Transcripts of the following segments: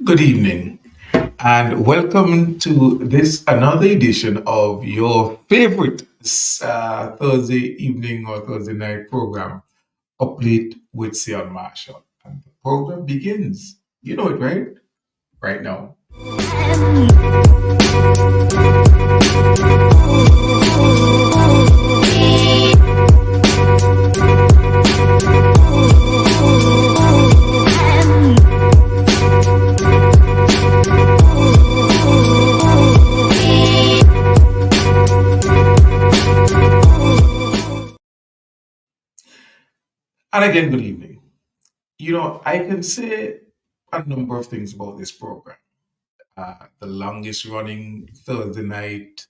Good evening, and welcome to this another edition of your favorite Thursday evening or Thursday night program, Up Late with Sion Marshall. And the program begins. You know it, right? Right now. And again, good evening. I can say a number of things about this program. The longest running Thursday night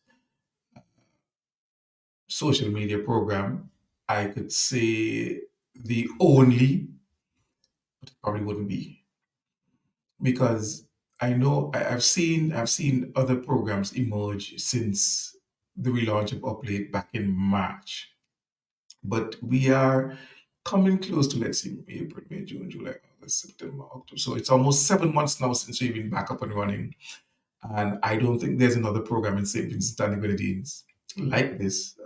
social media program. I could say the only, but it probably wouldn't be because I know I've seen other programs emerge since the relaunch of Uplate back in March, but we are coming close to, let's see, April, May, June, July, August, September, October. So it's almost 7 months now since we've been back up and running, and I don't think there's another program in St. Vincent and the Grenadines like this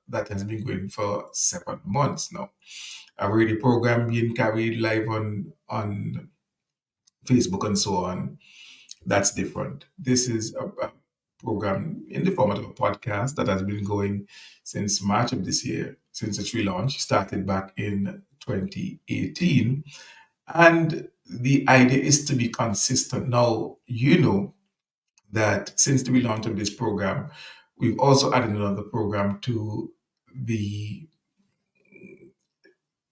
that has been going for 7 months now. A radio program being carried live on Facebook and so on. That's different. This is a program in the format of a podcast that has been going since March of this year, since its relaunch, started back in 2018. And the idea is to be consistent. Now, you know that since the relaunch of this program, we've also added another program to the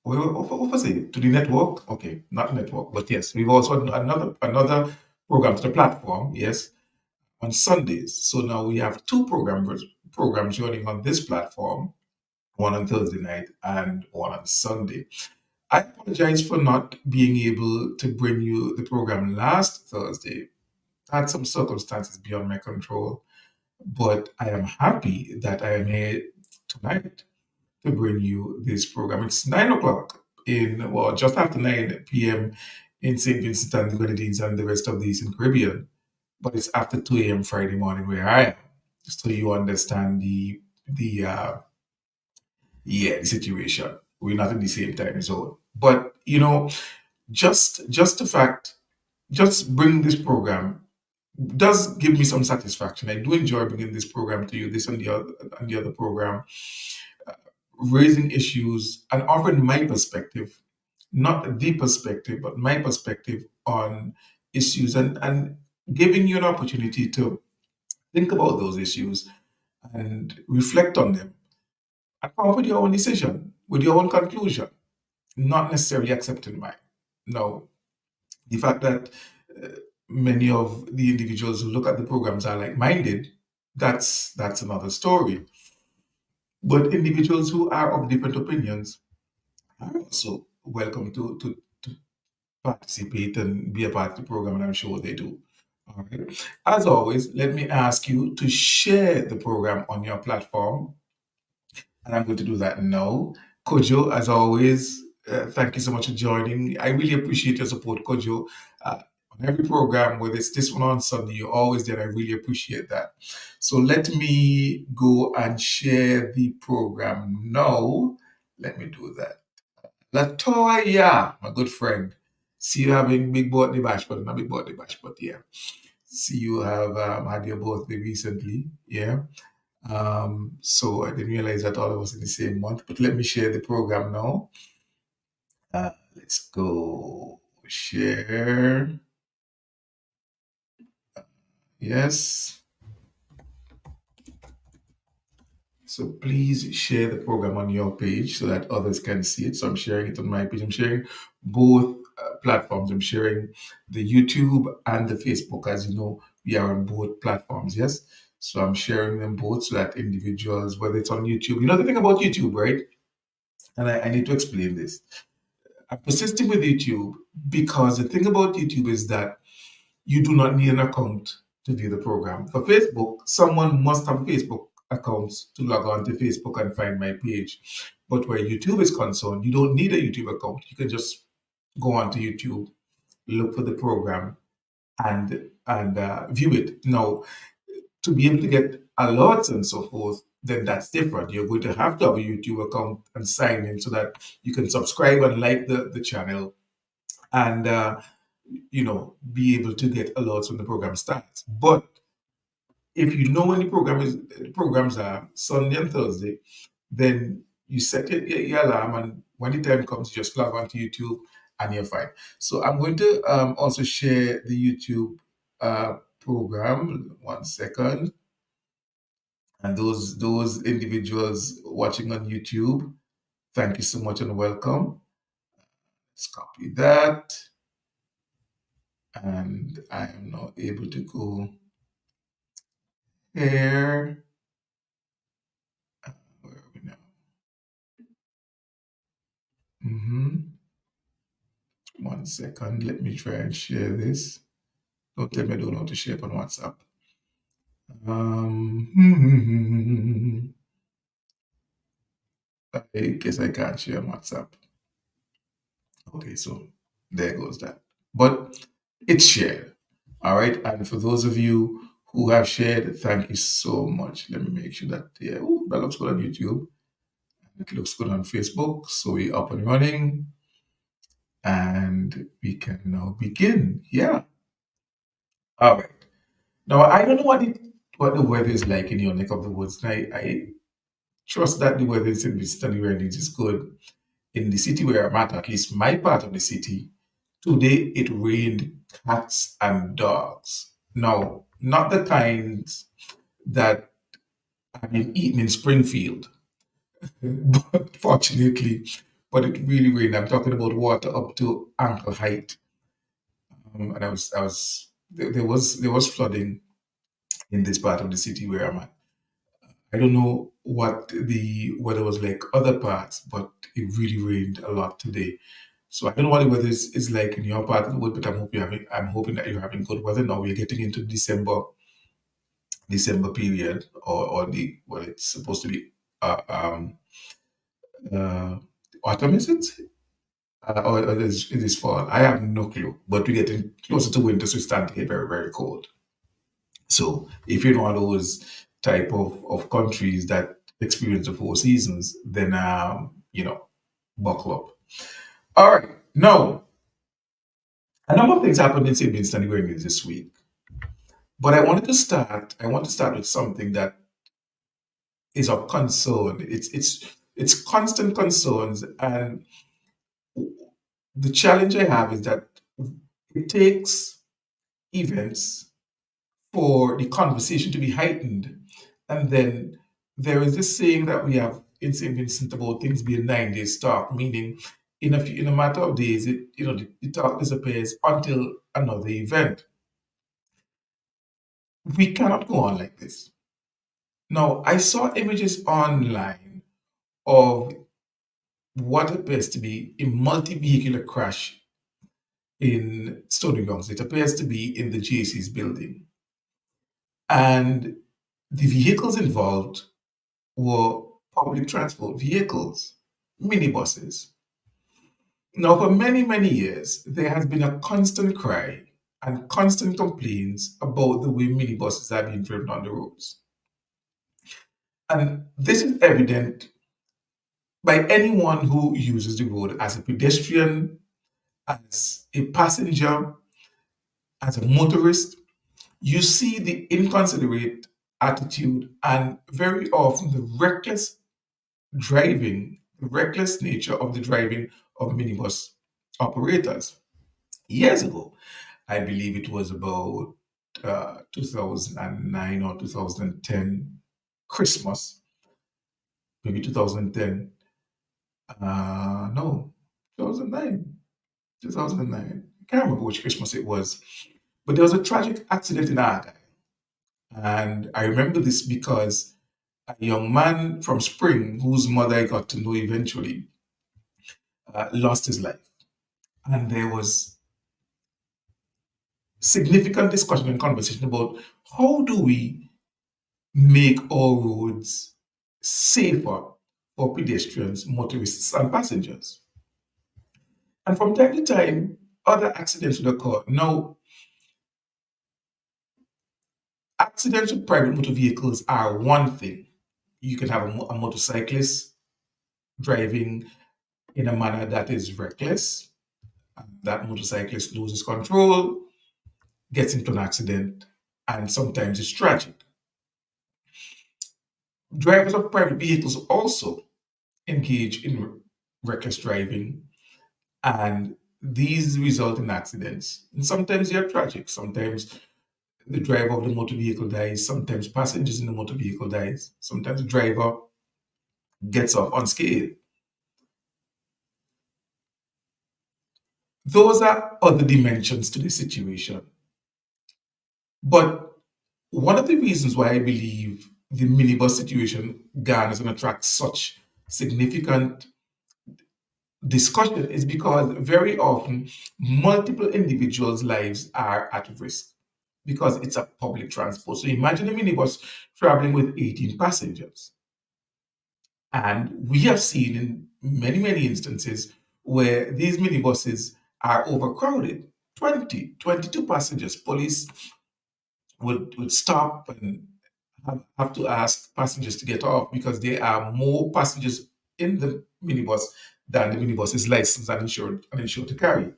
what was it? To the network? Okay, not network, but yes, we've also added another program to the platform. Yes, on Sundays. So now we have two programs running on this platform, one on Thursday night and one on Sunday. I apologize for not being able to bring you the program last Thursday. I had some circumstances beyond my control, but I am happy that I am here tonight to bring you this program. It's 9 o'clock well, just after 9 p.m. in St. Vincent and the Grenadines and the rest of the Eastern Caribbean, but it's after 2 a.m. Friday morning where I am. So you understand the the situation. We're not in the same time zone. But just the fact, just bring this program does give me some satisfaction. I do enjoy bringing this program to you, this and the other program, raising issues and offering my perspective, not the perspective, but my perspective on issues and giving you an opportunity to think about those issues and reflect on them and come up with your own decision, with your own conclusion, not necessarily accepting mine. Now, the fact that uh, many of the individuals who look at the programs are like-minded, that's another story. But individuals who are of different opinions are also welcome to participate and be a part of the program, and I'm sure they do. All right. As always, let me ask you to share the program on your platform, and I'm going to do that now. Kojo, as always, thank you so much for joining. I really appreciate your support, Kojo. On every program, whether it's this one on Sunday, you're always there. I really appreciate that. So let me go and share the program now. Let me do that. Latoya, my good friend. See you having big birthday bash, but not big birthday bash, but yeah. See you have had your birthday recently. Yeah. So I didn't realize that all of us in the same month, but let me share the program now. Let's go share. Yes. So please share the program on your page so that others can see it. So I'm sharing it on my page. I'm sharing both platforms. I'm sharing the YouTube and the Facebook. As you know, we are on both platforms. Yes. So I'm sharing them both so that individuals, whether it's on YouTube, you know the thing about YouTube, right? And I need to explain this. I'm persisting with YouTube because the thing about YouTube is that you do not need an account to view the program. For Facebook, someone must have a Facebook accounts to log on to Facebook and find my page. But where YouTube is concerned, you don't need a YouTube account. You can just go onto YouTube, look for the program, and view it. Now, to be able to get alerts and so forth, then that's different. You're going to have to have a YouTube account and sign in so that you can subscribe and like the channel and be able to get alerts when the program starts. But if you know when the programs are Sunday and Thursday, then you set your alarm, and when the time comes, you just log on to YouTube and you're fine. So I'm going to also share the YouTube program. One second. And those individuals watching on YouTube, thank you so much and welcome. Let's copy that. And I am now able to go here. Where are we now? hmm One second. Let me try and share this. Don't tell me I don't know how to share it on WhatsApp. I guess I can't share on WhatsApp. Okay, so there goes that. But it's shared. All right. And for those of you who have shared, thank you so much. Let me make sure that, yeah, oh, that looks good on YouTube. It looks good on Facebook. So we're up and running and we can now begin. Yeah. All right. Now, I don't know what the weather is like in your neck of the woods. I trust that the weather is in Vicinity where it is good. In the city where I'm at least my part of the city, today it rained cats and dogs. Now, not the kinds that have been eaten in Springfield, but fortunately, but it really rained. I'm talking about water up to ankle height, and there was flooding in this part of the city where I'm at. I don't know what the weather was like other parts, but it really rained a lot today. So I don't know what the weather is like in your part of the world, but I'm hoping that you're having good weather. Now we're getting into December period, or the well, it's supposed to be uh, autumn, is it? Or it is fall. I have no clue. But we're getting closer to winter, so it's starting to get very, very cold. So if you're one of those type of countries that experience the four seasons, then buckle up. All right. Now, a number of things happened in St. Vincent and Grenadines this week, but I want to start with something that is of concern. It's constant concerns, and the challenge I have is that it takes events for the conversation to be heightened. And then there is this saying that we have in St. Vincent about things being 9 days talk, meaning in a matter of days, the talk disappears until another event. We cannot go on like this. Now, I saw images online of what appears to be a multi-vehicular crash in Stony Grounds. It appears to be in the JC's building. And the vehicles involved were public transport vehicles, minibuses. Now, for many, many years, there has been a constant cry and constant complaints about the way minibuses are being driven on the roads. And this is evident by anyone who uses the road as a pedestrian, as a passenger, as a motorist. You see the inconsiderate attitude and very often the reckless nature of the driving of minibus operators. Years ago, I believe it was about 2009 or 2010 Christmas, maybe 2010. No, 2009. 2009. I can't remember which Christmas it was, but there was a tragic accident in Argyle. And I remember this because a young man from Spring, whose mother I got to know eventually, lost his life. And there was significant discussion and conversation about how do we make our roads safer for pedestrians, motorists, and passengers. And from time to time, other accidents would occur. Now, accidents with private motor vehicles are one thing. You can have a motorcyclist driving in a manner that is reckless. That motorcyclist loses control, gets into an accident, and sometimes it's tragic. Drivers of private vehicles also engage in reckless driving, and these result in accidents. And sometimes they are tragic. Sometimes the driver of the motor vehicle dies. Sometimes passengers in the motor vehicle dies. Sometimes the driver gets off unscathed. Those are other dimensions to the situation. But one of the reasons why I believe the minibus situation garners and attracts such significant discussion is because very often multiple individuals' lives are at risk because it's a public transport. So imagine a minibus traveling with 18 passengers. And we have seen in many, many instances where these minibuses are overcrowded. 20, 22 passengers. Police would stop and have to ask passengers to get off because there are more passengers in the minibus than the minibus is licensed and insured to carry.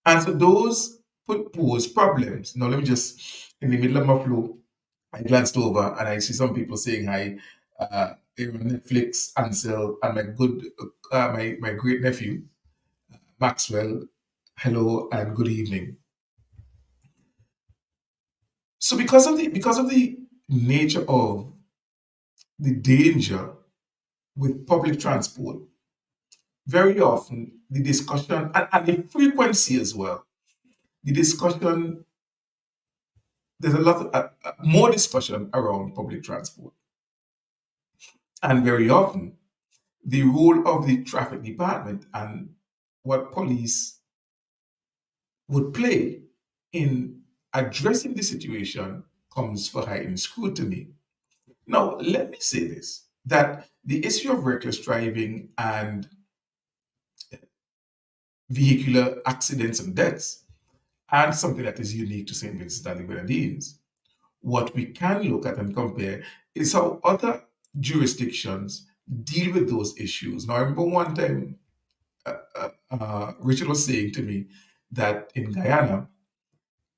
And so those pose problems. Now, let me just, in the middle of my flow, I glanced over and I see some people saying hi. Netflix, Ansel, and my great nephew, Maxwell. Hello and good evening. So because of the nature of the danger with public transport, very often the discussion and the frequency as well, the discussion, there's a lot of, more discussion around public transport. And very often, the role of the traffic department and what police would play in addressing the situation comes for heightened scrutiny. Now, let me say this that the issue of reckless driving and vehicular accidents and deaths aren't something that is unique to St. Vincent and the Grenadines. What we can look at and compare is how other jurisdictions deal with those issues. Now, I remember one time Richard was saying to me that in Guyana,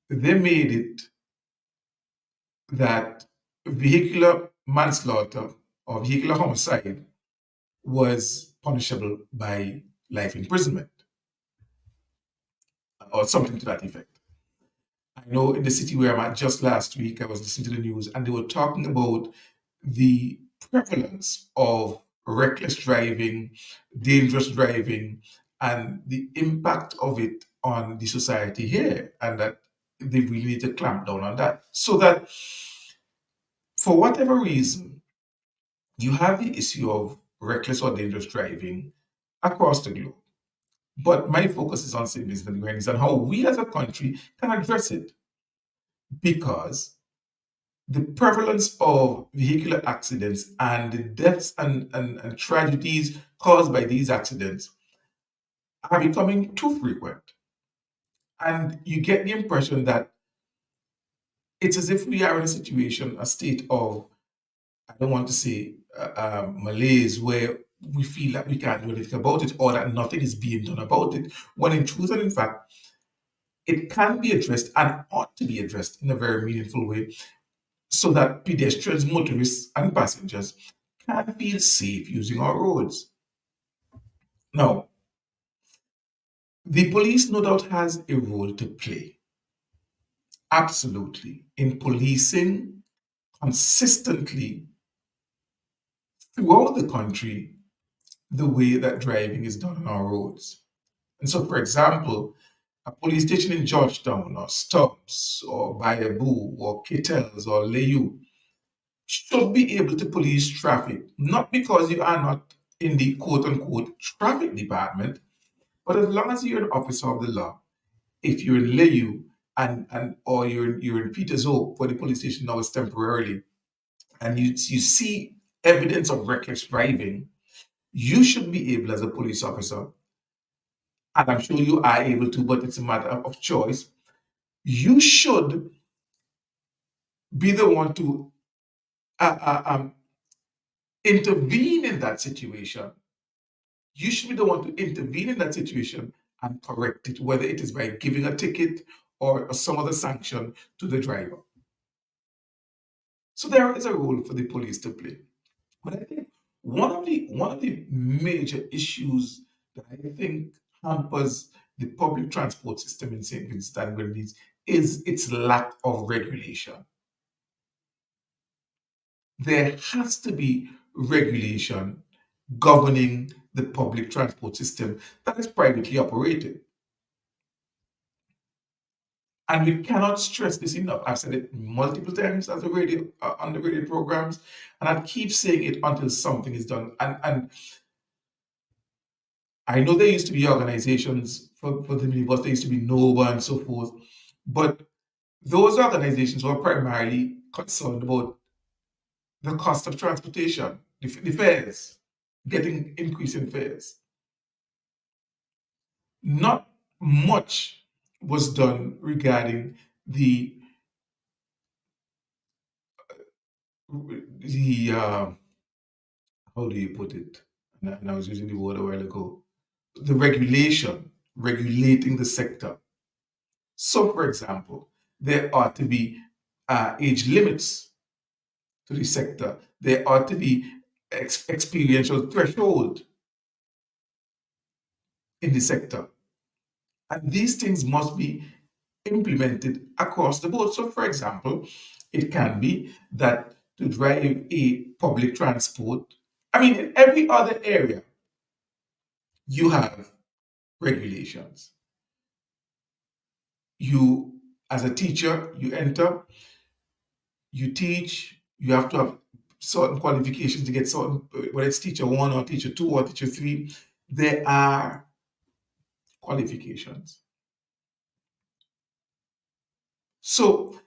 they made it that vehicular manslaughter or vehicular homicide was punishable by life imprisonment or something to that effect. I know in the city where I'm at just last week, I was listening to the news and they were talking about the prevalence of reckless driving, dangerous driving, and the impact of it on the society here, and that they really need to clamp down on that. So that for whatever reason, you have the issue of reckless or dangerous driving across the globe. But my focus is on St. Vincent and the Grenadines and how we as a country can address it because the prevalence of vehicular accidents and the deaths and tragedies caused by these accidents are becoming too frequent. And you get the impression that it's as if we are in a situation, a state of, I don't want to say malaise, where we feel that we can't do anything about it or that nothing is being done about it. When in truth and in fact, it can be addressed and ought to be addressed in a very meaningful way so that pedestrians, motorists, and passengers can feel safe using our roads. Now, the police no doubt has a role to play, absolutely, in policing consistently throughout the country the way that driving is done on our roads. And so, for example, a police station in Georgetown or Stubbs or Bayaboo or Kittels or Layou should be able to police traffic, not because you are not in the quote unquote traffic department, but as long as you're an officer of the law, if you're in Layou and or you're in Peters Hope, where the police station now is temporarily, and you see evidence of reckless driving, you should be able as a police officer, and I'm sure you are able to, but it's a matter of choice. You should be the one to uh, uh, um, intervene in that situation. You should be the one to intervene in that situation and correct it, whether it is by giving a ticket or some other sanction to the driver. So there is a role for the police to play. But I think one of the major issues that I think hampers the public transport system in St. Vincent and Grenadines is its lack of regulation. There has to be regulation governing the public transport system that is privately operated. And we cannot stress this enough. I've said it multiple times as a radio on the radio programs, and I keep saying it until something is done. And I know there used to be organizations for the minibus, there used to be NOVA and so forth, but those organizations were primarily concerned about the cost of transportation, the fares, getting increase in fares. Not much was done regarding the how do you put it? And I was using the word a while ago. The regulation, regulating the sector. So, for example, there ought to be age limits to the sector. There ought to be experiential threshold in the sector. And these things must be implemented across the board. So, for example, it can be that to drive a public transport, I mean, in every other area, you have regulations. You, as a teacher, you enter, you teach, you have to have certain qualifications to get certain, whether it's teacher one or teacher two or teacher three, there are qualifications. So,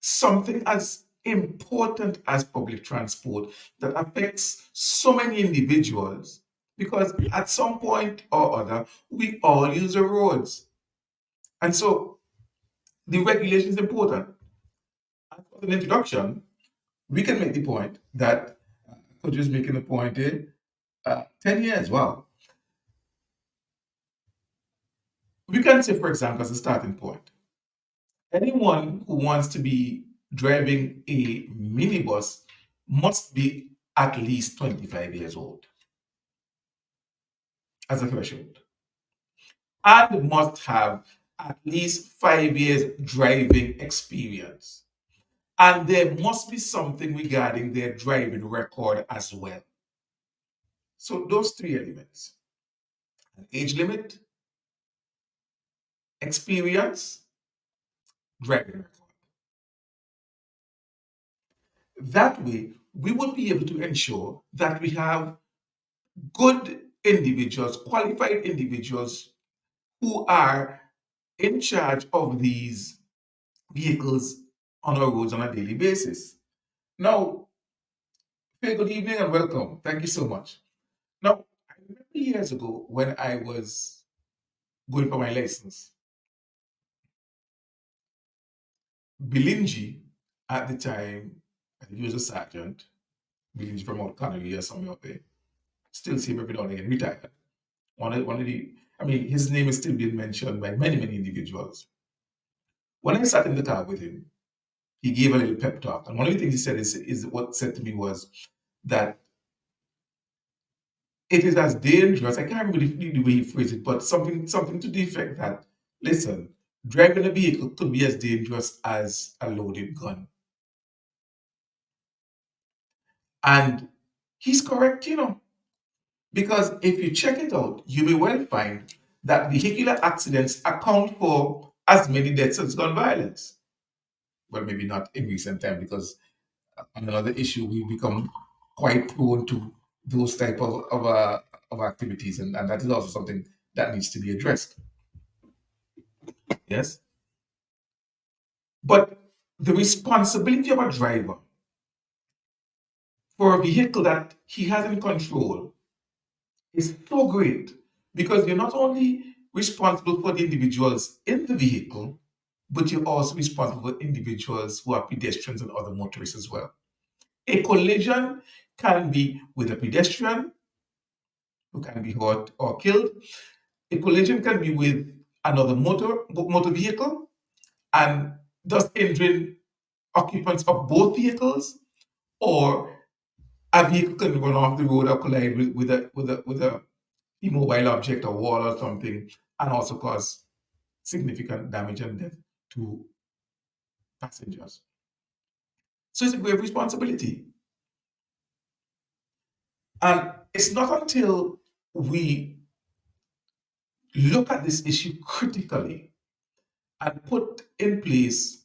something as important as public transport that affects so many individuals, because at some point or other, we all use the roads. And so, the regulation is important. As for an introduction, we can make the point that could just making a point in 10 years. Wow. We can say, for example, as a starting point, anyone who wants to be driving a minibus must be at least 25 years old as a threshold and must have at least 5 years driving experience. And there must be something regarding their driving record as well. So, those three elements: an age limit, experience, driving record. That way, we would be able to ensure that we have good individuals, qualified individuals who are in charge of these vehicles on our roads on a daily basis. Now, hey, good evening and welcome. Thank you so much. Now, I remember years ago when I was going for my license, Bilinji at the time, I think he was a sergeant, Bilinji from Mount Connery or somewhere up there, still see him every now and again, retired. One of the, I mean, his name is still being mentioned by many, many individuals. When I sat in the car with him, he gave a little pep talk. And one of the things he said is what said to me was that it is as dangerous. I can't really the way he phrased it, but something to the effect that, listen, driving a vehicle could be as dangerous as a loaded gun. And he's correct, because if you check it out, you may well find that vehicular accidents account for as many deaths as gun violence. Well, maybe not in recent time, because on another issue, we become quite prone to those type of activities, and that is also something that needs to be addressed. Yes, but the responsibility of a driver for a vehicle that he has in control is so great, because you're not only responsible for the individuals in the vehicle, but you're also responsible for individuals who are pedestrians and other motorists as well. A collision can be with a pedestrian who can be hurt or killed. A collision can be with another motor vehicle and thus injuring occupants of both vehicles, or a vehicle can run off the road or collide with a immobile object, a wall or something, and also cause significant damage and death to passengers. So it's a grave responsibility. And it's not until we look at this issue critically and put in place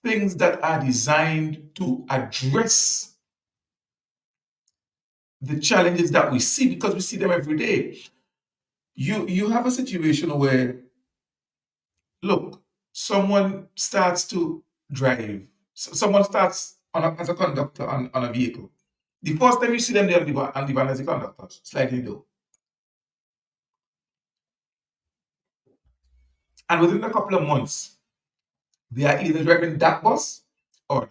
things that are designed to address the challenges that we see, because we see them every day. You have a situation where, look, someone starts to drive, someone starts as a conductor on a vehicle. The first time you see them there on the van as a conductor, sliding door. And within a couple of months, they are either driving that bus or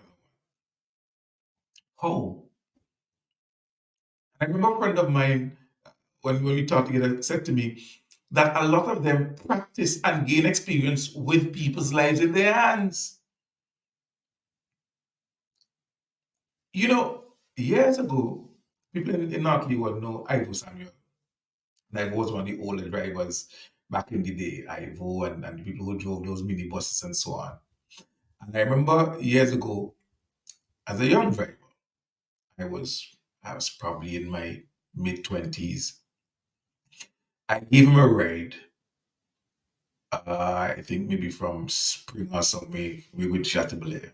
how. I remember a friend of mine, when we talked together, said to me that a lot of them practice and gain experience with people's lives in their hands. You know, years ago, people in North Lee would know Ivo Samuel. And Ivo was one of the older drivers back in the day, Ivo and the people who drove those minibuses and so on. And I remember years ago, as a young driver, I was I was probably in my mid 20s. I gave him a ride. I think maybe from spring or something. We would Chateaubriand.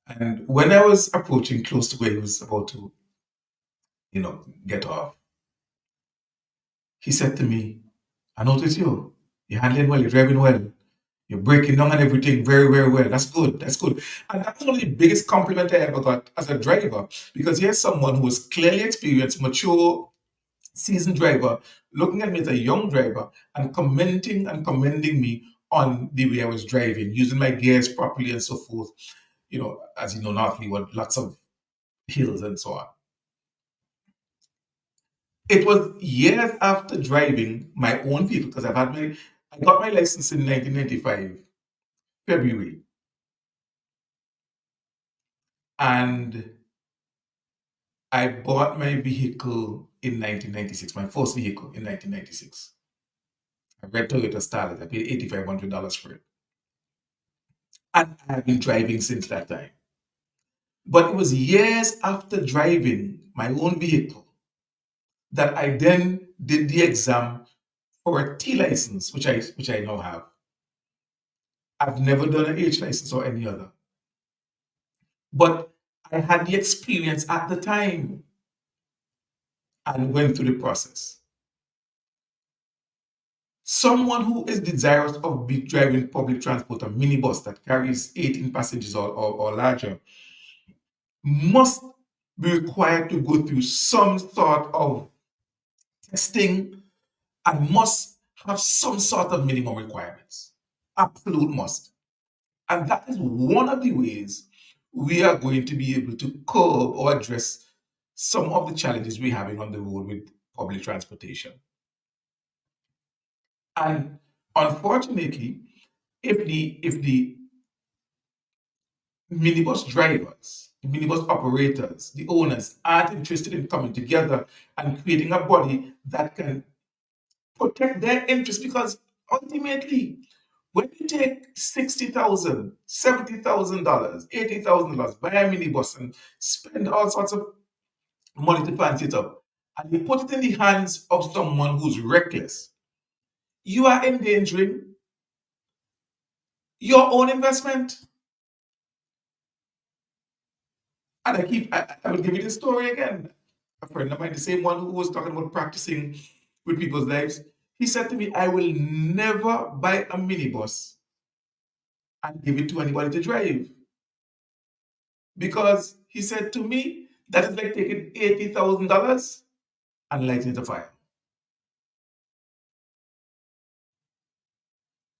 And when I was approaching close to where he was about to, get off, he said to me, "I noticed you. You're handling well. You're driving well. You're breaking down and everything very, very well. That's good. That's good." And that's one of the biggest compliment I ever got as a driver, because here's someone who was clearly experienced, mature, seasoned driver, looking at me as a young driver and commenting and commending me on the way I was driving, using my gears properly and so forth. As you know, North Lee with lots of hills and so on. It was years after driving my own vehicle, because I got my license in 1995, February, and I bought my vehicle in 1996, my first vehicle in 1996. A red Toyota Starlet. I paid $8,500 for it. And I've been driving since that time. But it was years after driving my own vehicle that I then did the exam for a T license, which I now have. I've never done an H license or any other. But I had the experience at the time and went through the process. Someone who is desirous of driving public transport, a minibus that carries 18 passengers or larger, must be required to go through some sort of testing and must have some sort of minimum requirements. Absolute must. And that is one of the ways we are going to be able to curb or address some of the challenges we're having on the road with public transportation. And unfortunately, if the minibus drivers, the minibus operators, the owners aren't interested in coming together and creating a body that can protect their interests, because ultimately, when you take $60,000, $70,000, $80,000, buy a minibus and spend all sorts of money to fancy it up, and you put it in the hands of someone who's reckless, you are endangering your own investment. And I will give you the story again. A friend of mine, the same one who was talking about practicing with people's lives, he said to me, "I will never buy a minibus and give it to anybody to drive." Because he said to me, that is like taking $80,000 and lighting it a fire.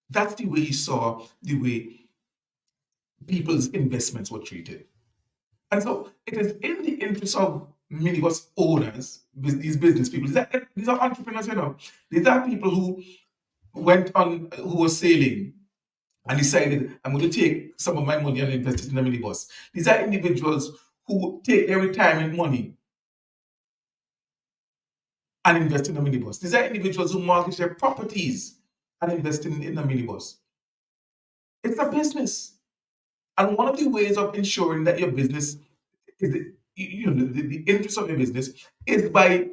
That's the way he saw the way people's investments were treated. And so it is in the interest of minibus owners, these business people, these are entrepreneurs, you know. These are people who went on, who were sailing and decided, I'm going to take some of my money and invest it in a minibus. These are individuals who take their retirement money and invest in a minibus. These are individuals who mortgage their properties and invest in a minibus. It's a business. And one of the ways of ensuring that your business is, the interest of your business is by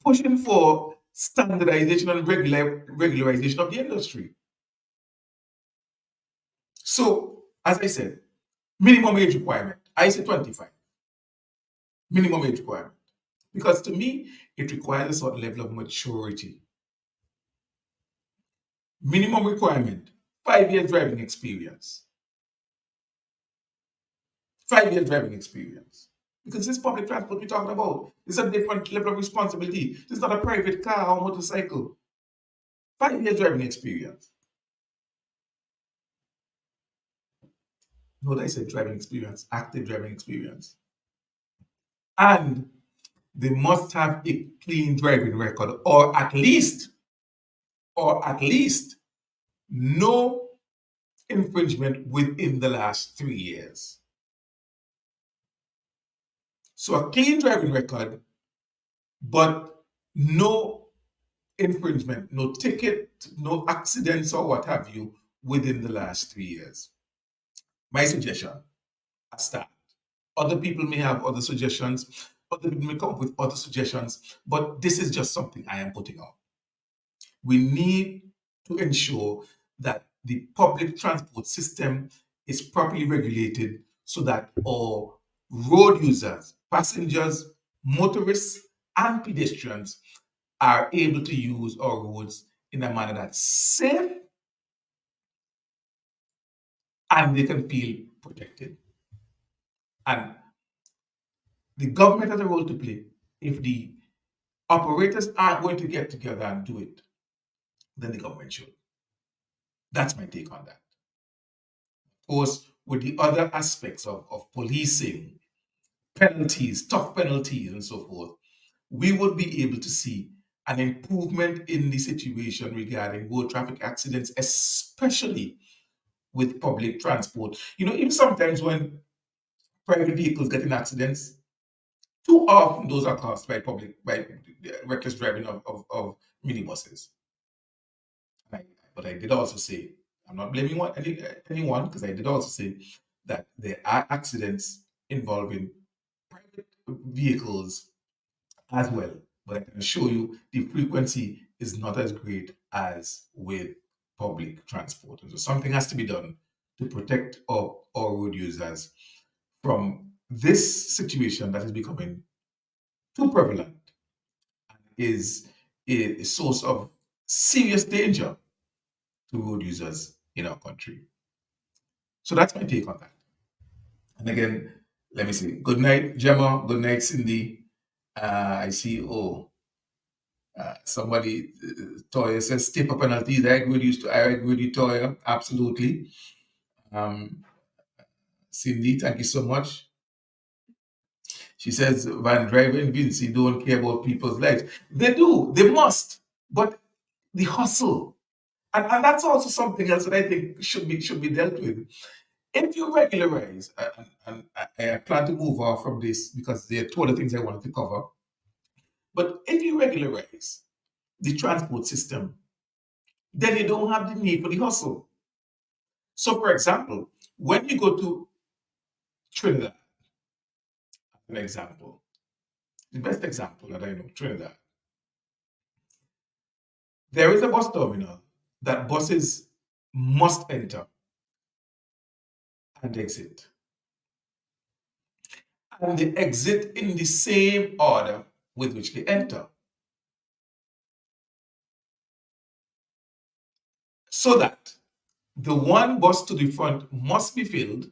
pushing for standardization and regularization of the industry. So, as I said, minimum age requirement. I say 25. Minimum age requirement. Because to me, it requires a certain level of maturity. Minimum requirement, 5 years driving experience. 5 years driving experience. Because this public transport we're talking about, it's a different level of responsibility. This is not a private car or motorcycle. 5 years driving experience. No, I said driving experience, active driving experience. And they must have a clean driving record, or at least no infringement within the last 3 years. So a clean driving record, but no infringement, no ticket, no accidents or what have you within the last 3 years. My suggestion, a start. Other people may have other suggestions, other people may come up with other suggestions, but this is just something I am putting out. We need to ensure that the public transport system is properly regulated so that our road users, passengers, motorists, and pedestrians are able to use our roads in a manner that's safe and they can feel protected. And the government has a role to play. If the operators aren't going to get together and do it, then the government should. That's my take on that. Of course, with the other aspects of policing, penalties, tough penalties, and so forth, we would be able to see an improvement in the situation regarding road traffic accidents, especially with public transport. Even sometimes when private vehicles get in accidents, too often those are caused by reckless driving of minibuses. But I did also say, I'm not blaming anyone, because I did also say that there are accidents involving private vehicles as well. But I can assure you the frequency is not as great as with public transport. And so something has to be done to protect our road users from this situation that is becoming too prevalent and is a source of serious danger to road users in our country. So that's my take on that. And again, let me see. Good night, Gemma. Good night, Cindy. I see. Oh, somebody, Toya says, stiffer penalties. I agree with you, Toya. Absolutely. Cindy, thank you so much. She says, Van Driver and Vinci don't care about people's lives. They do. They must. But the hustle, and that's also something else that I think should be dealt with. If you regularize, and I plan to move off from this because there are two other things I wanted to cover. But if you regularize the transport system, then you don't have the need for the hustle. So, for example, when you go to Trinidad, an example, the best example that I know, Trinidad, there is a bus terminal that buses must enter and exit. And they exit in the same order with which they enter. So that the one bus to the front must be filled,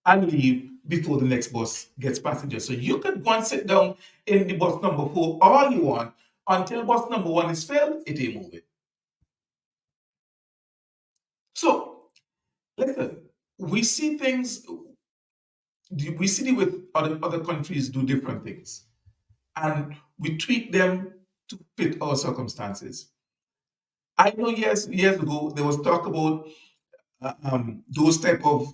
and leave before the next bus gets passengers. So you can go and sit down in the bus number 4 all you want until bus number 1 is filled, it ain't moving. So listen, we see things, we see with other countries do different things, and we tweak them to fit our circumstances. I know years ago there was talk about those type of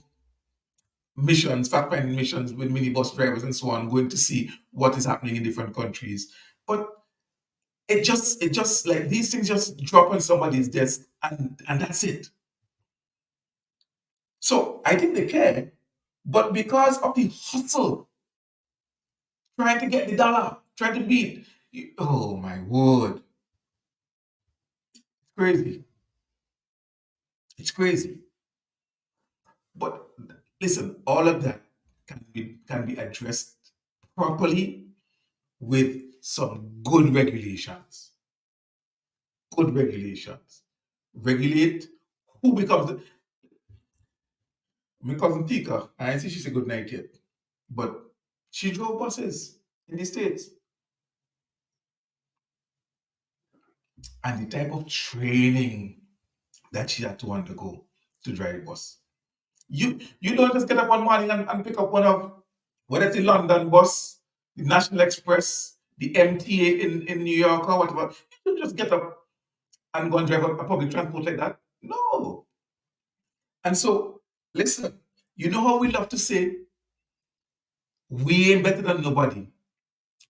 missions, fact finding missions with minibus drivers and so on, going to see what is happening in different countries. But it just like these things just drop on somebody's desk and that's it. So I think they care, but because of the hustle, trying to get the dollar, trying to beat, oh my word, crazy. It's crazy. But listen, all of that can be addressed properly with some good regulations. Good regulations. Regulate who becomes the. My cousin Tika, I see she's a good night yet, but she drove buses in the States. And the type of training that she had to undergo to drive a bus. You don't just get up one morning and pick up one of, whether it's the London bus, the National Express, the MTA in New York or whatever. You don't just get up and go and drive a public transport like that. No. And so, listen, you know how we love to say we ain't better than nobody,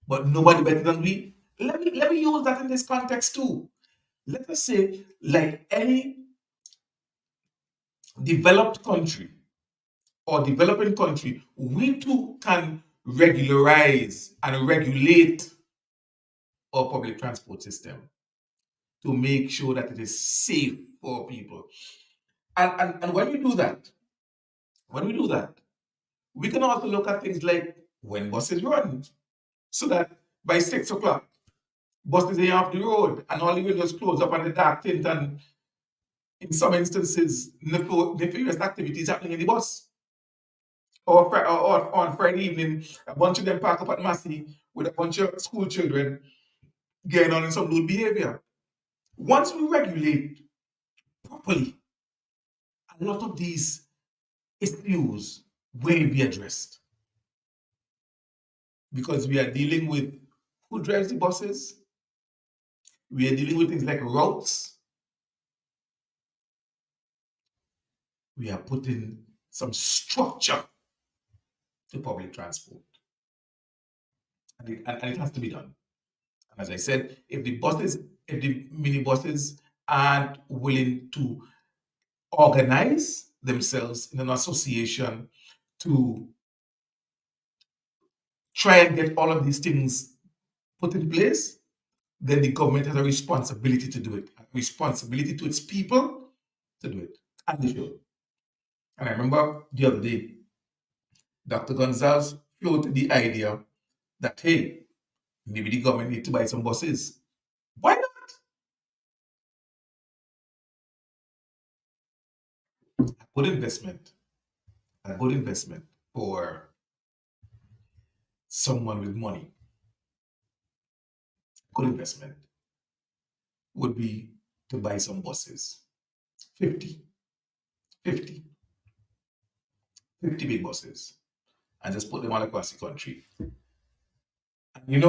but nobody better than we? Let me use that in this context too. Let us say, like any developed country or developing country, we too can regularize and regulate our public transport system to make sure that it is safe for people. And when we do that, we can also look at things like when buses run, so that by 6 o'clock, buses are off the road and all the windows close up and the dark tint, and in some instances, nefarious activities happening in the bus. Or on Friday evening, a bunch of them park up at Massey with a bunch of school children getting on in some lewd behavior. Once we regulate properly, a lot of these issues will be addressed because we are dealing with who drives the buses, we are dealing with things like routes, we are putting some structure to public transport, and it has to be done. And as I said, if the minibuses aren't willing to organize themselves in an association to try and get all of these things put in place, then the government has a responsibility to do it, a responsibility to its people to do it. And they should. And I remember the other day, Dr. Gonzalez floated the idea that, hey, maybe the government need to buy some buses. Why not? A good investment, a good investment for someone with money, good investment would be to buy some buses. 50, 50, 50 big buses, and just put them all across the country. And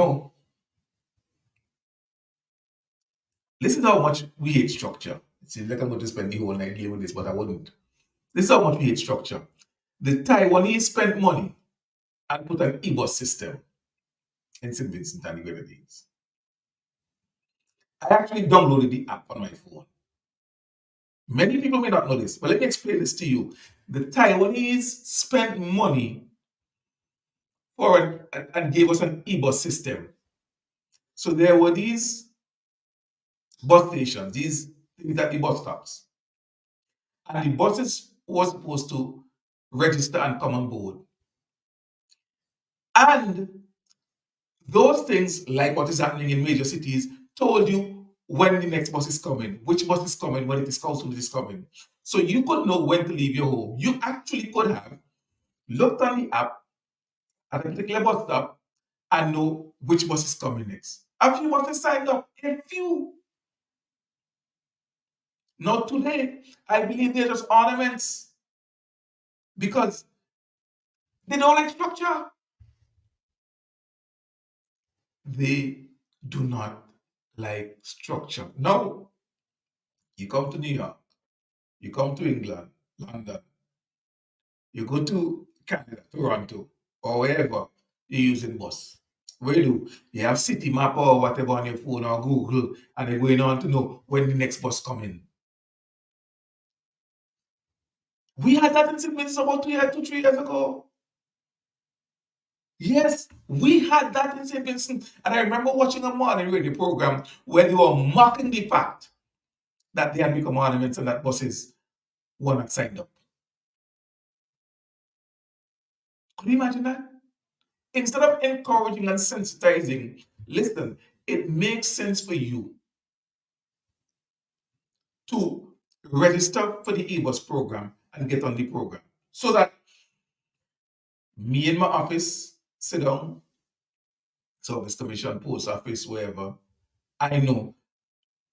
this is how much we hate structure. It seems like I'm going to spend the whole night dealing with this, but I wouldn't. This is how much we hate structure. The Taiwanese spent money and put an e-bus system in St. Vincent and the Grenadines. I actually downloaded the app on my phone. Many people may not know this, but let me explain this to you. The Taiwanese spent money for and gave us an e-bus system. So there were these bus stations, these things at the bus stops. And the buses were supposed to register and come on board. And those things, like what is happening in major cities, told you when the next bus is coming, which bus is coming, when it is scheduled is coming. So you could know when to leave your home. You actually could have looked on the app at a particular bus stop and know which bus is coming next. A few buses signed up, a few. Now today, I believe they're just ornaments because they don't like structure. They do not like structure. Now, you come to New York, you come to England, London, you go to Canada, Toronto, or wherever you're using bus. Where you do? You have City Map or whatever on your phone or Google, and they're going on to know when the next bus coming. We had that in St. Vincent about 3 years ago. Yes, we had that in St. Vincent. And I remember watching a morning radio program where they were mocking the fact that they had become ornaments and that buses were not signed up. Could you imagine that? Instead of encouraging and sensitizing, listen, it makes sense for you to register for the e-bus program and get on the program. So that me in my office, sit down, service commission, post office, wherever, I know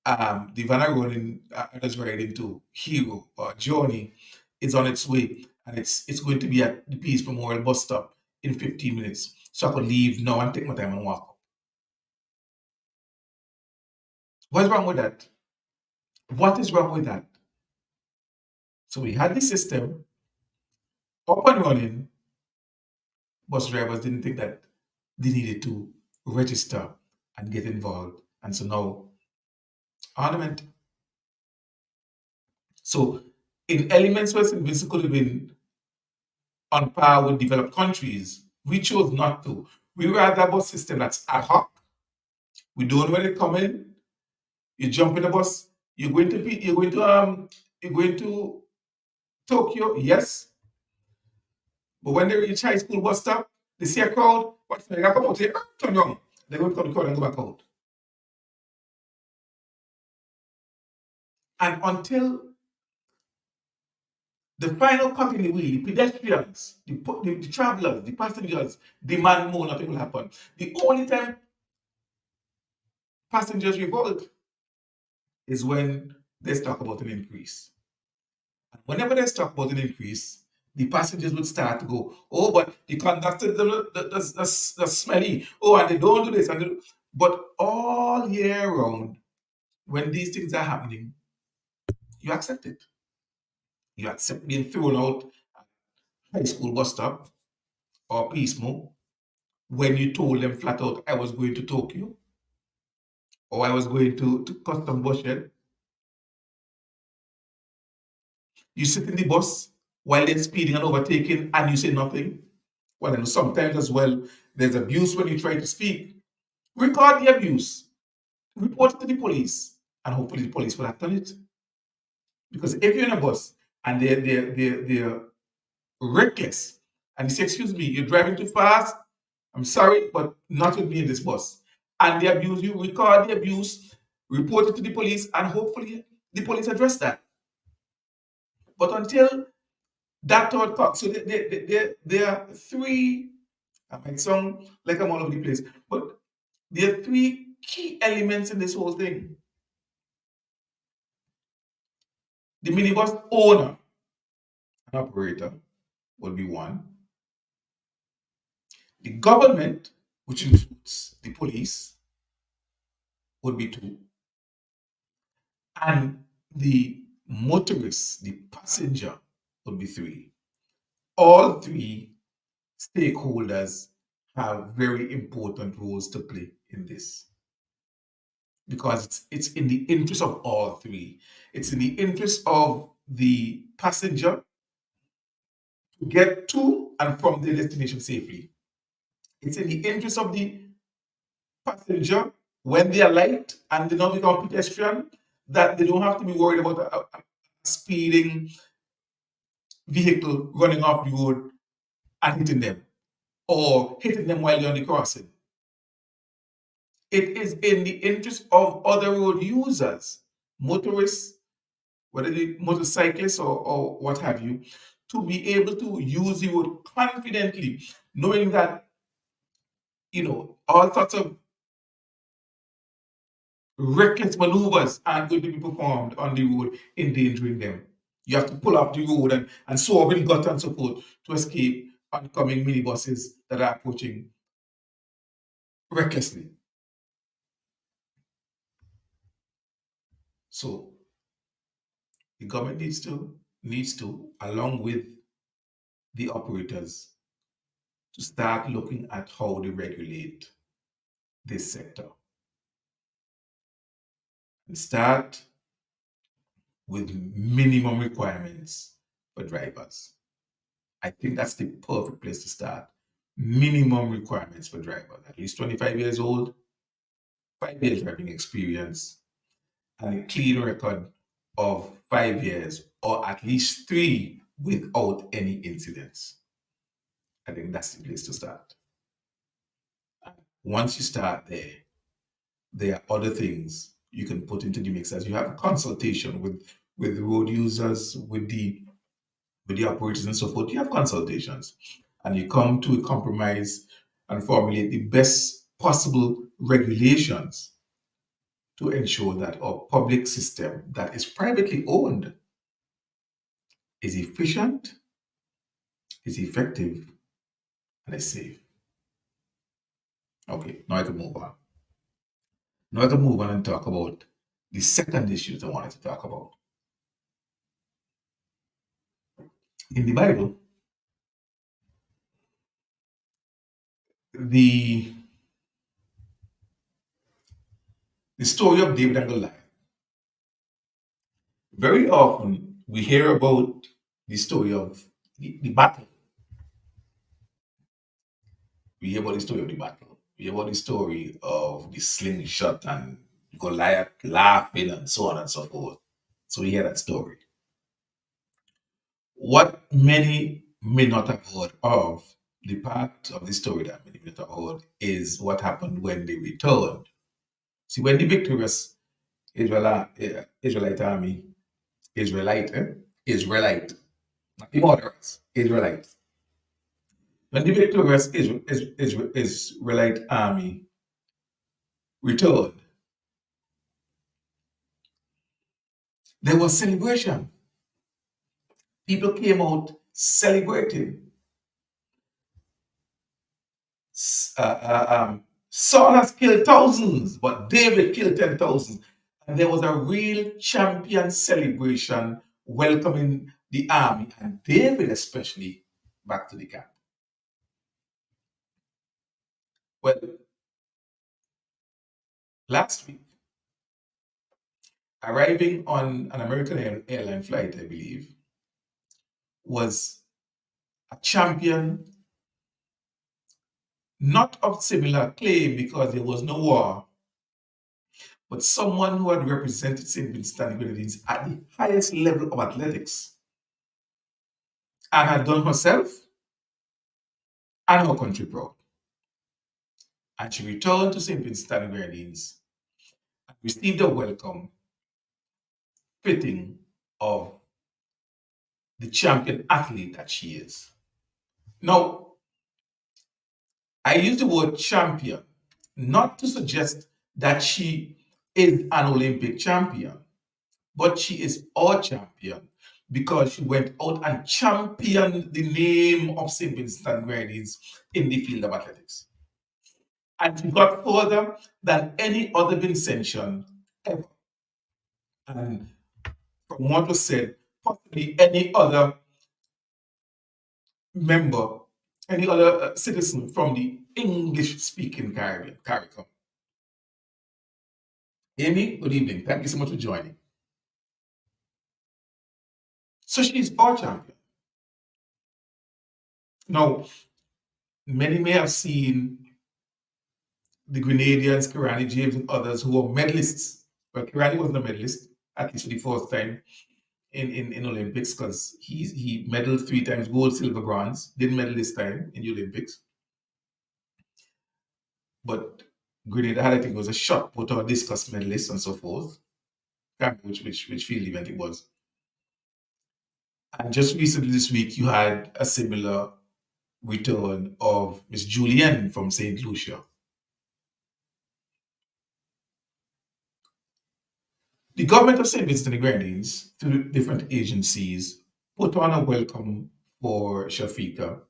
the van I running, I just ride into Hero or Journey is on its way, and it's going to be at the Peace Memorial bus stop in 15 minutes. So I could leave now and take my time and walk. What's wrong with that? What is wrong with that? So we had the system up and running. Bus drivers didn't think that they needed to register and get involved. And so now, ornament. So in elements where St. Vincent could have been on par with developed countries, we chose not to. We rather have a bus system that's ad hoc. We don't know when they come in. You jump in the bus. You're going to Tokyo, yes. But when they reach high school bus stop, they see a crowd. What's the come out here? Turn around. They're going to come to the crowd and go back out. And until the final cut in the wheel, the pedestrians, the travelers, the passengers demand more, nothing will happen. The only time passengers revolt is when there's talk about an increase. And whenever there's talk about an increase, the passengers would start to go, oh, but the conductor, that's smelly. Oh, and they don't do this. But all year round, when these things are happening, you accept it. You accept being thrown out at high school bus stop or Pismo when you told them flat out, I was going to Tokyo or I was going to custom bus shed. You sit in the bus while they're speeding and overtaking and you say nothing. Well, and sometimes as well, there's abuse when you try to speak. Record the abuse, report it to the police, and hopefully the police will act on it. Because if you're in a bus and they're reckless and they say, excuse me, you're driving too fast, I'm sorry, but not with me in this bus. And they abuse you, record the abuse, report it to the police, and hopefully the police address that. But until that thought comes, so there are three, I might sound like I'm all over the place, but there are three key elements in this whole thing. The minibus owner and operator will be one. The government, which includes the police, would be two. And the motorist, the passenger, would be three. All three stakeholders have very important roles to play in this because it's in the interest of all three. It's in the interest of the passenger to get to and from their destination safely. It's in the interest of the passenger when they are light and they don't become pedestrian that they don't have to be worried about a speeding vehicle running off the road and hitting them or hitting them while they're on the crossing. It is in the interest of other road users, motorists, whether they motorcyclists or what have you, to be able to use the road confidently, knowing that all sorts of reckless maneuvers aren't going to be performed on the road, endangering them. You have to pull off the road and swerve in gut and so forth to escape oncoming minibuses that are approaching recklessly. So the government needs to, along with the operators, to start looking at how they regulate this sector and start with minimum requirements for drivers. I think that's the perfect place to start. Minimum requirements for drivers, at least 25 years old, 5 years driving experience, and a clean record of 5 years or at least three without any incidents. I think that's the place to start. Once you start there are other things you can put into the mix as you have a consultation with road users, with the operators and so forth. You have consultations and you come to a compromise and formulate the best possible regulations to ensure that our public system that is privately owned is efficient, is effective, and is safe. Okay, now I can move on. Now I can move on and talk about the second issue that I wanted to talk about. In the Bible, the the story of David and Goliath. Very often we hear about the story of the battle. We hear about the story of the battle. We hear about the story of the slingshot and Goliath laughing and so on and so forth. So we hear that story. What many may not have heard of, the part of the story that many may not have heard, is what happened when they returned. See, when the victorious Israelite army, Israelite, not the moderate, Israelite. When the victorious Israelite army returned, there was celebration. People came out celebrating. Saul has killed thousands, but David killed 10,000. And there was a real champion celebration welcoming the army and David, especially, back to the camp. Well, last week, arriving on an American airline flight, I believe, was a champion, not of similar claim because there was no war, but someone who had represented St. Vincent and the Grenadines at the highest level of athletics and had done herself and her country proud. And she returned to St. Vincent and the Grenadines and received a welcome fitting of the champion athlete that she is. Now, I use the word champion not to suggest that she is an Olympic champion, but she is our champion because she went out and championed the name of St. Vincent and Grenadines in the field of athletics. And she got further than any other Vincentian ever. And from what was said, possibly any other member, any other citizen from the English-speaking Caribbean, CARICOM. Amy, good evening. Thank you so much for joining. So she's our champion. Now, many may have seen the Grenadians, Kirani James, and others who were medalists. Well, Kirani wasn't a medalist, at least for the first time in Olympics, because he medaled 3 times gold, silver, bronze. Didn't medal this time in the Olympics. But Grenada had, I think, was a shot put or discus medalist and so forth. Can't remember which field event it was. And just recently this week, you had a similar return of Miss Julienne from St. Lucia. The government of St. Vincent and the Grenadines, through different agencies, put on a welcome for Shafiqua.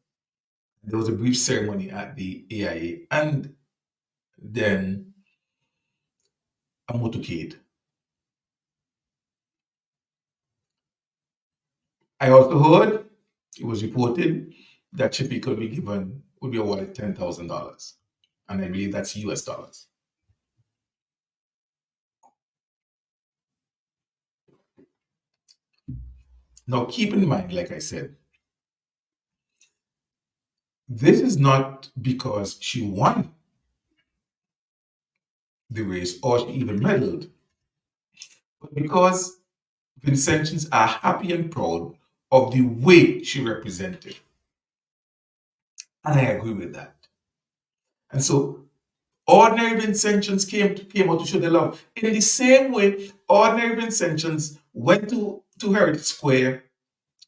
There was a brief ceremony at the AIA and then a motorcade. I also heard it was reported that Shafiqua would be awarded $10,000. And I believe that's US dollars. Now, keep in mind, like I said, this is not because she won the race or she even medaled, but because Vincentians are happy and proud of the way she represented. And I agree with that. And so ordinary Vincentians came out to show their love. In the same way, ordinary Vincentians went to Heritage Square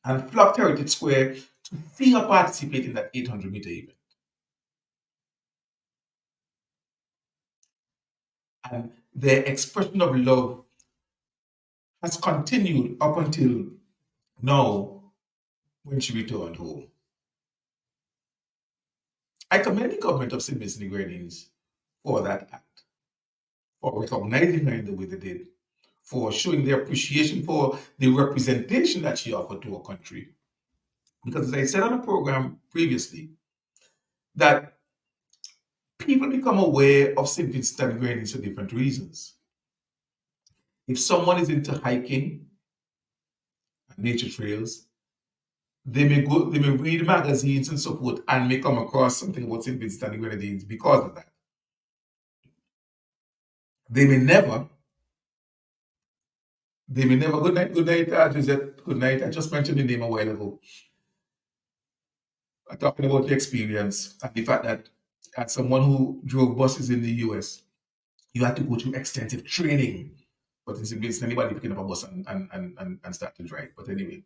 and flocked Heritage Square to see her participate in that 800-meter event. And their expression of love has continued up until now when she returned home. I commend the government of St. Vincent and the Grenadines for that act, for recognizing her in the way they did, for showing their appreciation for the representation that she offered to her country. Because as I said on a program previously, that people become aware of St. Vincent and the Grenadines for different reasons. If someone is into hiking and nature trails, they may read magazines and so forth and may come across something about St. Vincent and the Grenadines because of that. They may never, good night, good night. I just mentioned the name a while ago. Talking about the experience and the fact that as someone who drove buses in the US, you had to go through extensive training. But it's anybody picking up a bus and start to drive. But anyway,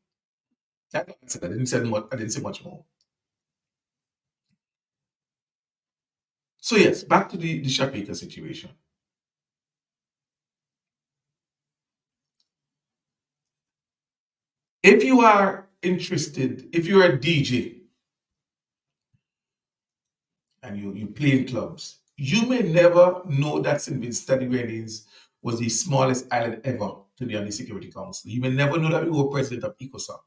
I didn't say much. I didn't say much more. So yes, back to the Shafiqua situation. If you are interested, if you're a DJ and you play in clubs, you may never know that St. Vincent and the Grenadines was the smallest island ever to be on the Security Council. You may never know that we were president of ECOSOC.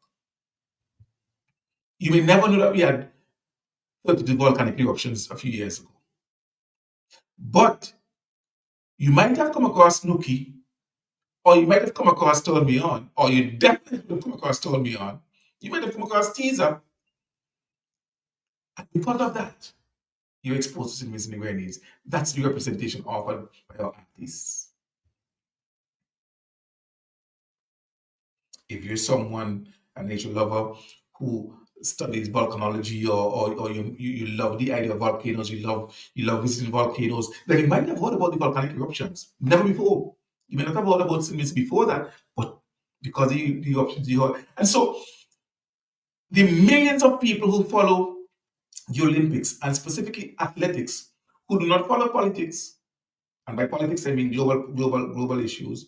You may never know that we had 32 volcanic eruptions a few years ago. But you might have come across Nuki, or you might have come across Turn Me On, or you definitely have come across Turn Me On. You might have come across Teaser. And because of that, you're exposed to St. Vincent and Grenadines. That's the representation offered by our artists. If you're someone, a nature lover, who studies volcanology or you love the idea of volcanoes, you love visiting volcanoes, then you might have heard about the volcanic eruptions. Never before. You may not have heard about St. before that, but because the eruptions you heard. And so the millions of people who follow the Olympics and specifically athletics who do not follow politics, and by politics I mean global issues,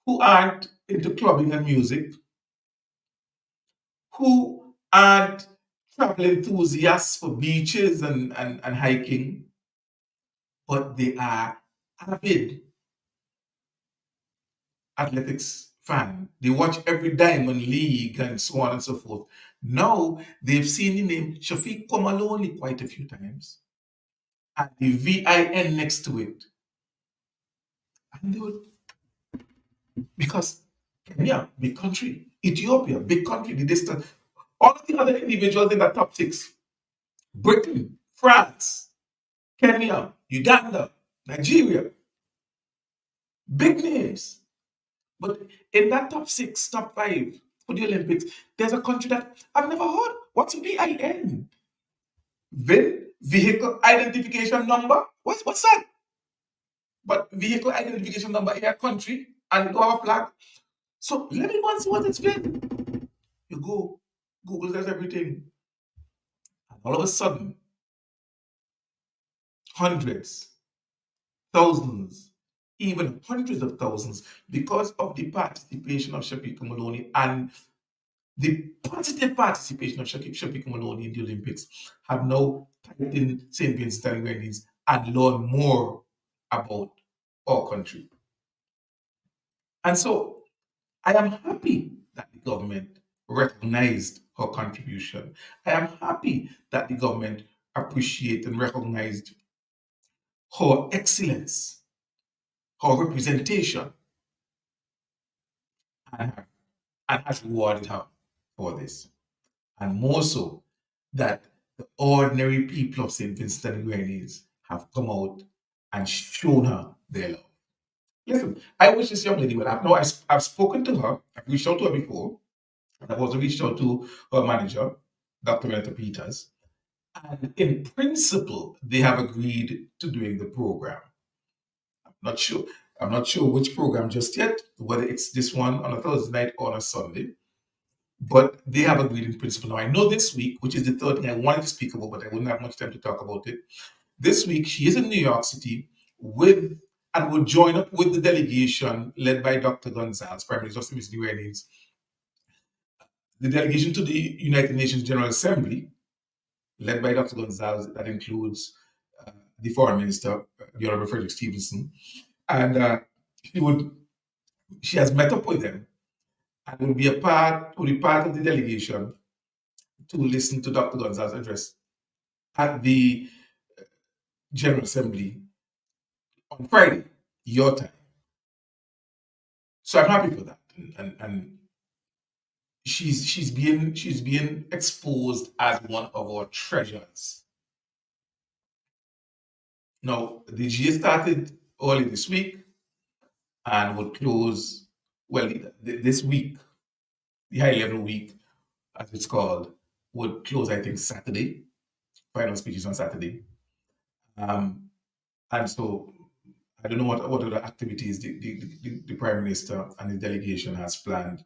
who aren't into clubbing and music, who aren't travel enthusiasts for beaches and hiking, but they are avid athletics fan. They watch every Diamond League and so on and so forth. Now they've seen the name Shafiqua Maloney quite a few times and the VIN next to it. And they would, because Kenya, big country, Ethiopia, big country, the distance, all of the other individuals in the top six, Britain, France, Kenya, Uganda, Nigeria, big names. But in that top six, top five for the Olympics, there's a country that I've never heard. What's VIN? Vehicle identification number? What's that? But vehicle identification number in a country and go have a flag. So let me go and see what it's VIN. You go, Google does everything. And all of a sudden, hundreds, thousands, even hundreds of thousands, because of the participation of Shafiqua Maloney and the positive participation of Shafiqua Maloney in the Olympics, have now typed in St. Vincent and Grenadines and learned more about our country. And so I am happy that the government recognized her contribution. I am happy that the government appreciated and recognized her excellence, her representation, and, and has rewarded her for this. And more so, that the ordinary people of St. Vincent and the Grenadines have come out and shown her their love. Listen, I wish this young lady well. I've spoken to her, I've reached out to her before, and I've also reached out to her manager, Dr. Renata Peters. And in principle, they have agreed to doing the program. Not sure. I'm not sure which program just yet, whether it's this one on a Thursday night or on a Sunday, but they have agreed in principle. Now, I know this week, which is the third thing I wanted to speak about, but I wouldn't have much time to talk about it. This week, she is in New York City with and will join up with the delegation led by Dr. Gonzalez, Prime Minister of St. New Orleans, the delegation to the United Nations General Assembly, led by Dr. Gonzalez, that includes the Foreign Minister, the Honorable Frederick Stevenson, and she would she has met up with them and will be part of the delegation to listen to Dr. Gonzalez's address at the General Assembly on Friday, your time. So I'm happy for that, and she's being exposed as one of our treasures. Now the GA started early this week and would close well this week, the high level week as it's called, would close I think Saturday. Final speeches on Saturday. Um, and so I don't know what other activities the Prime Minister and the delegation has planned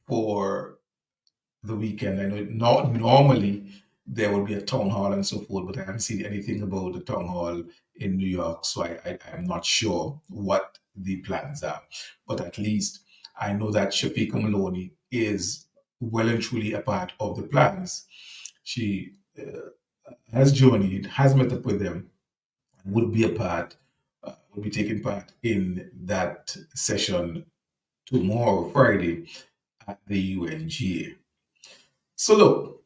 for the weekend. I know normally there will be a town hall and so forth, but I haven't seen anything about the town hall in New York, so I'm not sure what the plans are. But at least I know that Shafiqua Maloney is well and truly a part of the plans. She has journeyed, has met up with them, would be a part, will be taking part in that session tomorrow, Friday, at the UNGA. So look,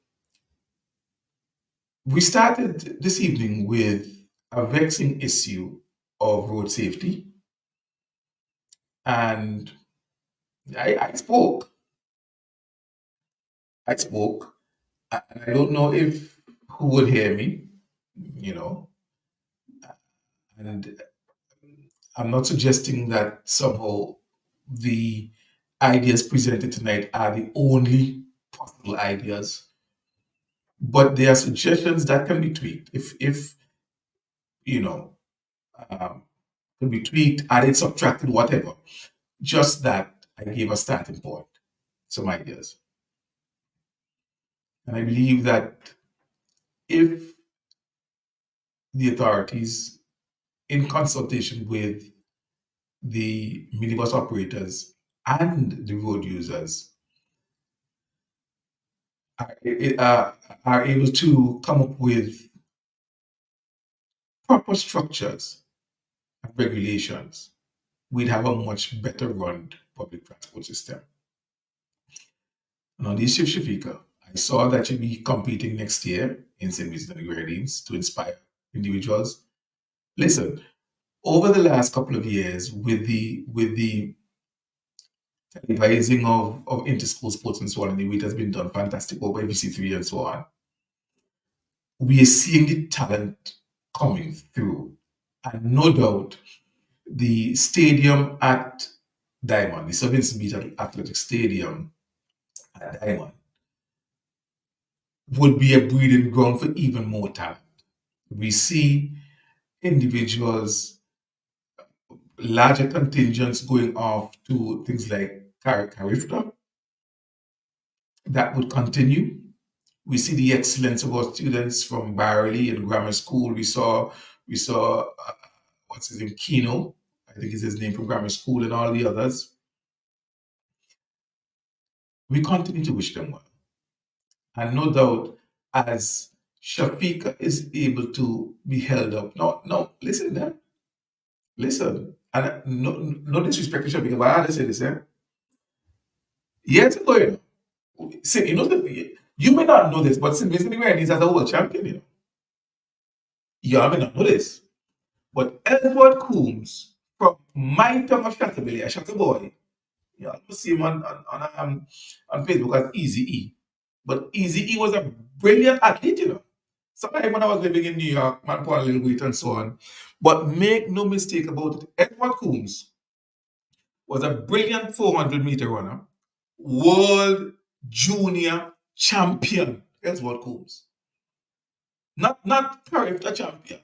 we started this evening with a vexing issue of road safety, and I spoke. I spoke, and I don't know if who would hear me, you know, and I'm not suggesting that somehow the ideas presented tonight are the only possible ideas, but there are suggestions that can be tweaked. If you know, um, can be tweaked, added, subtracted, whatever. Just that I gave a starting point, some ideas, and I believe that if the authorities, in consultation with the minibus operators and the road users, are, are able to come up with proper structures and regulations, we'd have a much better run public transport system. And on the issue of Shafiqua, I saw that she'll be competing next year in St. Vincent and the Grenadines to inspire individuals. Listen, over the last couple of years, with the televising of inter-school sports and so on, and the way it has been done fantastic over ABC3 and so on, we are seeing the talent coming through. And no doubt the stadium at Diamond, the Sir Vincent Beach Athletic Stadium at Diamond, would be a breeding ground for even more talent. We see individuals, larger contingents going off to things like Carifta. That would continue. We see the excellence of our students from Barley and grammar school. We saw what's his name, Kino, I think is his name from grammar school, and all the others, we continue to wish them well. And no doubt, as Shafiqua is able to be held up. No, no, listen, there. Listen. And no disrespect to Shafiqua, but I had to say this, eh? Years ago, see, you may not know this, but since Mr. is as a world champion, you may not know this. But Edward Coombs, from my tongue of Shatabilly, a Shatta boy, you see him on Facebook as Easy E. But Easy E was a brilliant athlete, Sometimes when I was living in New York, man put on a little weight and so on. But make no mistake about it, Edward Coombs was a brilliant 400-meter runner, world junior champion. Edward Coombs. Not character champion.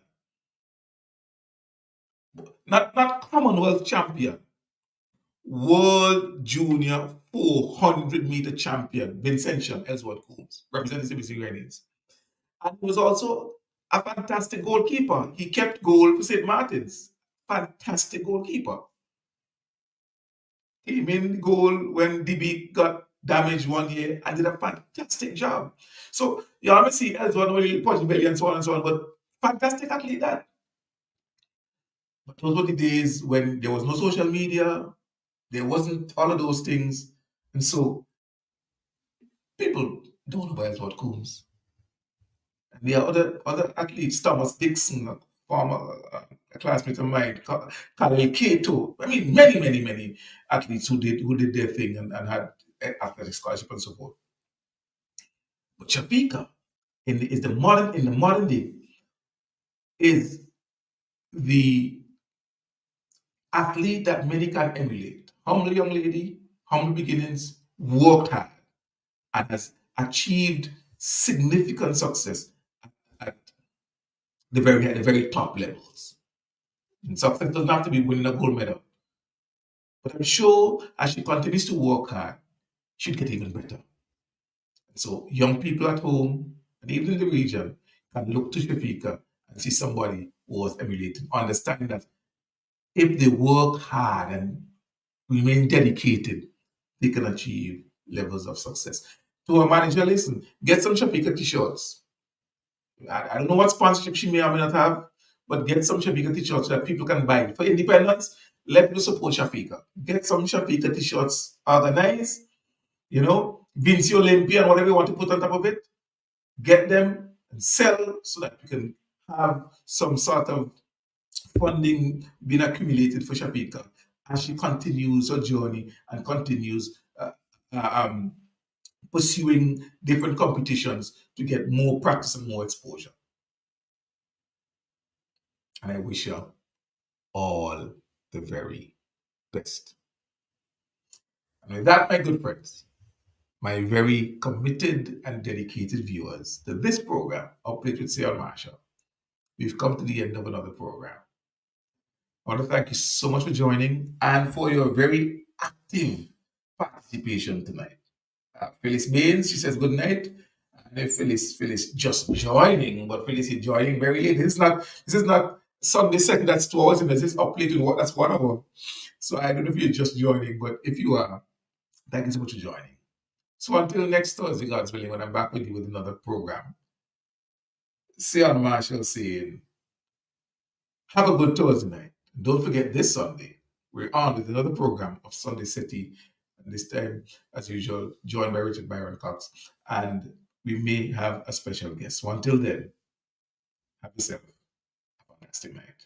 Not Commonwealth champion. World junior 400-meter champion, Vincentian Ellsworth Coombs, representing CBC Grenades. And he was also a fantastic goalkeeper. He kept goal for St. Martin's. Fantastic goalkeeper. He made goal when DB got damaged one year and did a fantastic job. So you always see Ellsworth really punch belly and so on, but fantastic athlete that. But those were the days when there was no social media, there wasn't all of those things. And so people don't know about Ellsworth Coombs. And there are other athletes, Thomas Dixon, a former a classmate of mine, Khalil Kato. I mean, many athletes who did their thing and had athletic scholarship and so forth. But Shafiqua in the modern day is the athlete that many can emulate. Humble young lady, humble beginnings, worked hard, and has achieved significant success at the very top levels. And success doesn't have to be winning a gold medal. But I'm sure as she continues to work hard, she'll get even better. So young people at home and even in the region can look to Shafiqua and see somebody who was emulating, understanding that if they work hard and remain dedicated, they can achieve levels of success. To a manager, listen, get some Shafiqua t-shirts. I don't know what sponsorship she may or may not have, but get some Shafiqua t-shirts that people can buy. For independence, let me support Shafiqua. Get some Shafiqua t-shirts organized, Vinci Olympian, whatever you want to put on top of it. Get them and sell so that you can have some sort of funding being accumulated for Shafiqua as she continues her journey and continues pursuing different competitions to get more practice and more exposure. And I wish her all the very best. And with that, my good friends, my very committed and dedicated viewers to this program, Update with Sion Marshall, we've come to the end of another program. I want to thank you so much for joining and for your very active participation tonight. Phyllis Baines, she says good night. And if Phyllis just joining, but Phyllis is joining very late. This is not Sunday second, that's 2 hours, and this is up late, that's 1 hour. So I don't know if you're just joining, but if you are, thank you so much for joining. So until next Thursday, God's willing, when I'm back with you with another program. Sion Marshall saying, have a good Thursday night. Don't forget this Sunday, we're on with another program of Sunday City. And this time, as usual, joined by Richard Byron Cox. And we may have a special guest. So until then, have yourself a fantastic night.